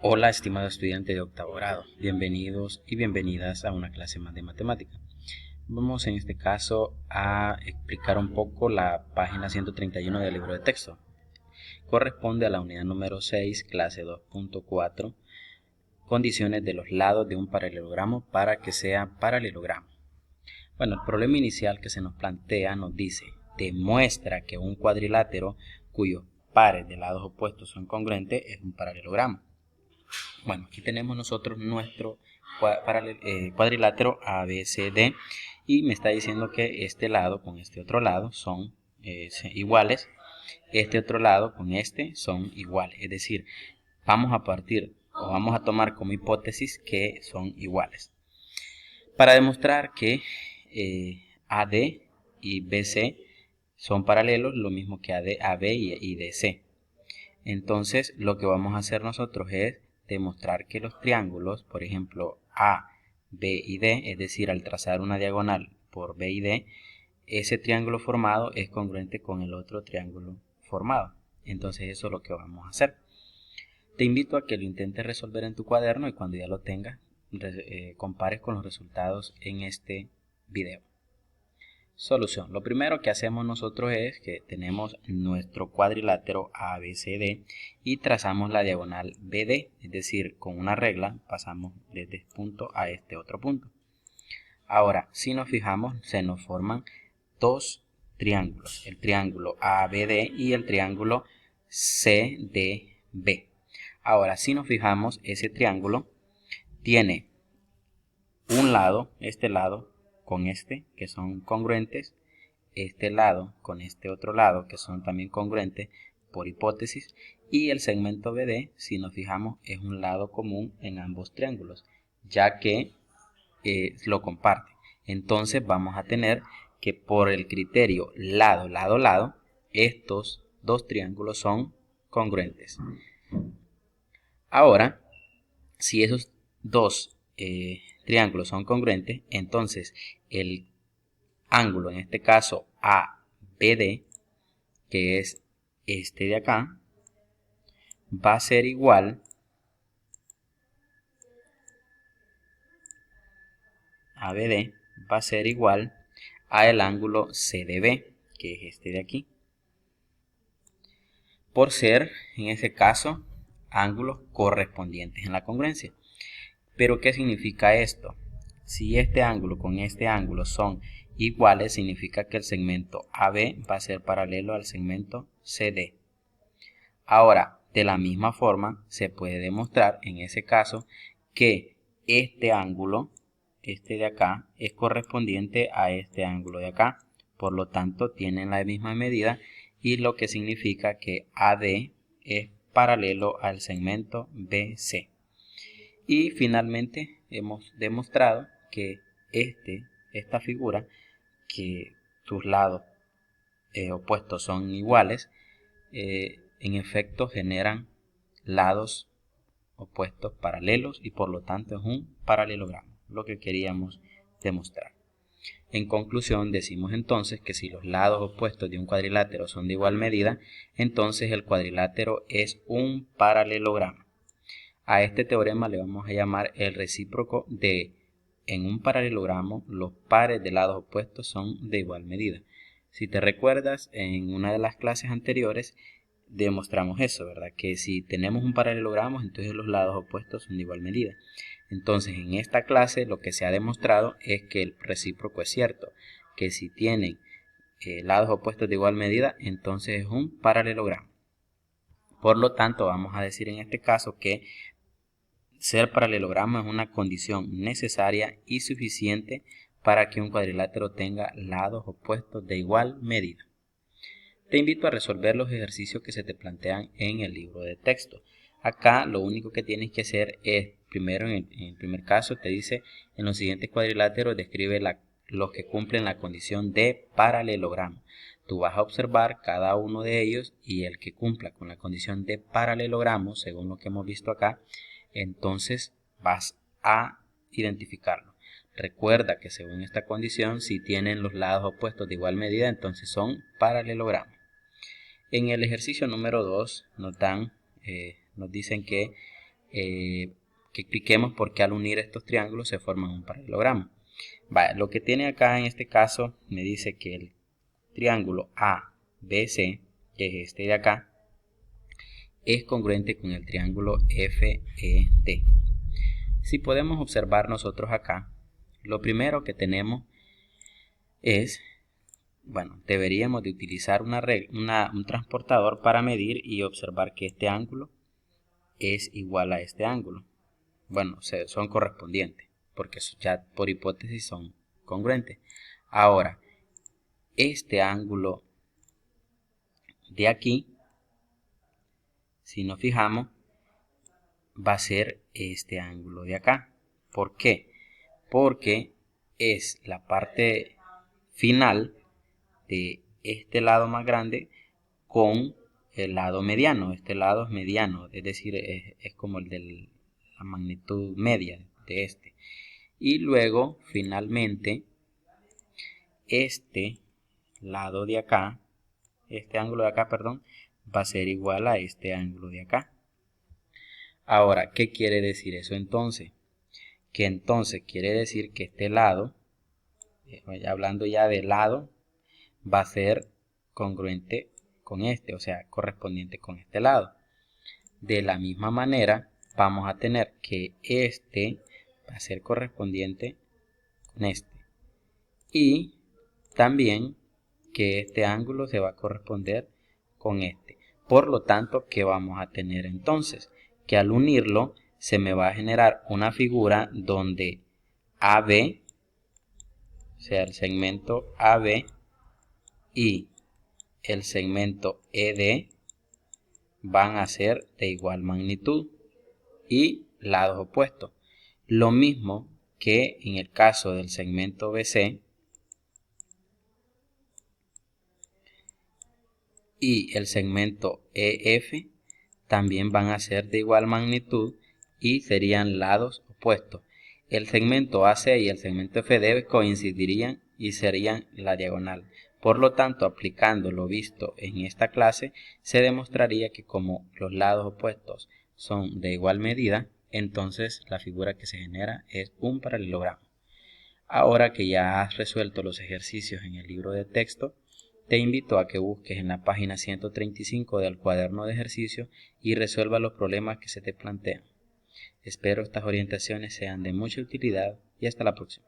Hola, estimado estudiante de octavo grado, bienvenidos y bienvenidas a una clase más de matemática. Vamos en este caso a explicar un poco la página 131 del libro de texto. Corresponde a la unidad número 6, clase 2.4, condiciones de los lados de un paralelogramo para que sea paralelogramo. Bueno, el problema inicial que se nos plantea nos dice, demuestra que un cuadrilátero cuyos pares de lados opuestos son congruentes es un paralelogramo. Bueno, aquí tenemos nosotros nuestro cuadrilátero ABCD y me está diciendo que este lado con este otro lado son iguales, este otro lado con este son iguales, es decir, vamos a partir o vamos a tomar como hipótesis que son iguales. Para demostrar que AD y BC son paralelos, lo mismo que AD, AB y DC. Entonces, lo que vamos a hacer nosotros es demostrar que los triángulos, por ejemplo, A, B y D, es decir, al trazar una diagonal por B y D, ese triángulo formado es congruente con el otro triángulo formado. Entonces, eso es lo que vamos a hacer. Te invito a que lo intentes resolver en tu cuaderno y cuando ya lo tengas, compares con los resultados en este video. Solución. Lo primero que hacemos nosotros es que tenemos nuestro cuadrilátero ABCD y trazamos la diagonal BD, es decir, con una regla pasamos desde este punto a este otro punto. Ahora, si nos fijamos, se nos forman dos triángulos, el triángulo ABD y el triángulo CDB. Ahora, si nos fijamos, ese triángulo tiene un lado, este lado, con este, que son congruentes, este lado con este otro lado, que son también congruentes por hipótesis, y el segmento BD, si nos fijamos, es un lado común en ambos triángulos, ya que lo comparte. Entonces vamos a tener que por el criterio lado, lado, lado, estos dos triángulos son congruentes. Ahora, si esos dos triángulos son congruentes, entonces el ángulo, en este caso ABD, que es este de acá, va a ser igual ABD va a ser igual a el ángulo CDB, que es este de aquí, por ser, en ese caso, ángulos correspondientes en la congruencia. Pero ¿qué significa esto? Si este ángulo con este ángulo son iguales, significa que el segmento AB va a ser paralelo al segmento CD. Ahora, de la misma forma, se puede demostrar en ese caso que este ángulo, este de acá, es correspondiente a este ángulo de acá. Por lo tanto, tienen la misma medida y lo que significa que AD es paralelo al segmento BC. Y finalmente hemos demostrado que esta figura, que sus lados opuestos son iguales, en efecto generan lados opuestos paralelos y por lo tanto es un paralelogramo, lo que queríamos demostrar. En conclusión, decimos entonces que si los lados opuestos de un cuadrilátero son de igual medida, entonces el cuadrilátero es un paralelogramo. A este teorema le vamos a llamar el recíproco de en un paralelogramo los pares de lados opuestos son de igual medida. Si te recuerdas, en una de las clases anteriores demostramos eso, ¿verdad? Que si tenemos un paralelogramo, entonces los lados opuestos son de igual medida. Entonces, en esta clase lo que se ha demostrado es que el recíproco es cierto, que si tienen lados opuestos de igual medida, entonces es un paralelogramo. Por lo tanto, vamos a decir en este caso que ser paralelogramo es una condición necesaria y suficiente para que un cuadrilátero tenga lados opuestos de igual medida. Te invito a resolver los ejercicios que se te plantean en el libro de texto. Acá lo único que tienes que hacer es, primero en el primer caso te dice, en los siguientes cuadriláteros describe los que cumplen la condición de paralelogramo. Tú vas a observar cada uno de ellos y el que cumpla con la condición de paralelogramo, según lo que hemos visto acá, entonces vas a identificarlo. Recuerda que según esta condición, si tienen los lados opuestos de igual medida, entonces son paralelogramos. En el ejercicio número 2 nos dicen que que expliquemos por qué al unir estos triángulos se forman un paralelogramo. Vaya, lo que tiene acá en este caso me dice que el triángulo ABC, que es este de acá, es congruente con el triángulo FED. Si podemos observar nosotros acá, lo primero que tenemos es, bueno, deberíamos de utilizar un transportador para medir y observar que este ángulo es igual a este ángulo. Bueno, son correspondientes, porque ya por hipótesis son congruentes. Ahora, este ángulo de aquí, si nos fijamos, va a ser este ángulo de acá. ¿Por qué? Porque es la parte final de este lado más grande con el lado mediano. Este lado es mediano, es decir, es como el de la magnitud media de este. Y luego, finalmente, este lado de acá, este ángulo de acá, perdón, va a ser igual a este ángulo de acá. Ahora, ¿qué quiere decir eso entonces? Que entonces quiere decir que este lado, hablando ya del lado, va a ser congruente con este, o sea, correspondiente con este lado. De la misma manera, vamos a tener que este va a ser correspondiente con este. Y también que este ángulo se va a corresponder con este. Por lo tanto, ¿qué vamos a tener entonces? Que al unirlo se me va a generar una figura donde AB, o sea, el segmento AB y el segmento ED van a ser de igual magnitud y lados opuestos. Lo mismo que en el caso del segmento BC y el segmento EF también van a ser de igual magnitud y serían lados opuestos. El segmento AC y el segmento FD coincidirían y serían la diagonal. Por lo tanto, aplicando lo visto en esta clase, se demostraría que como los lados opuestos son de igual medida, entonces la figura que se genera es un paralelogramo. Ahora que ya has resuelto los ejercicios en el libro de texto, te invito a que busques en la página 135 del cuaderno de ejercicio y resuelva los problemas que se te plantean. Espero estas orientaciones sean de mucha utilidad y hasta la próxima.